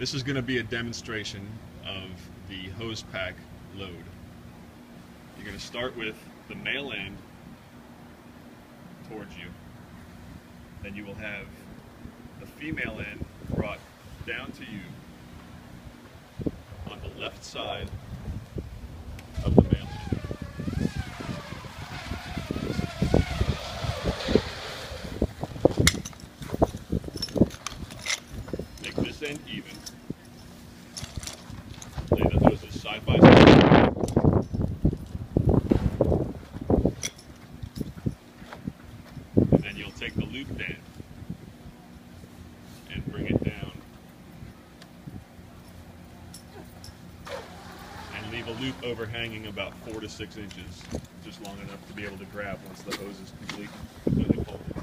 This is going to be a demonstration of the hose pack load. You're going to start with the male end towards you. Then you will have the female end brought down to you on the left side of the male end. Make this end even. Lay the hoses side by side. And then you'll take the looped end and bring it down and leave a loop overhanging about 4 to 6 inches, just long enough to be able to grab once the hose is completely folded.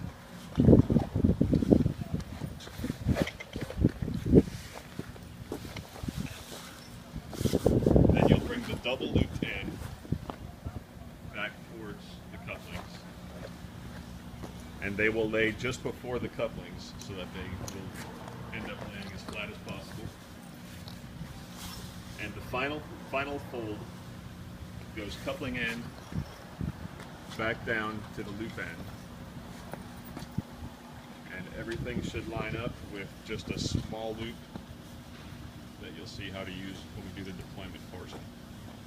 Then you'll bring the double looped end back towards the couplings, and they will lay just before the couplings so that they will end up laying as flat as possible. And the final fold goes coupling end back down to the loop end, and everything should line up with just a small loop that you'll see how to use when we do the deployment portion.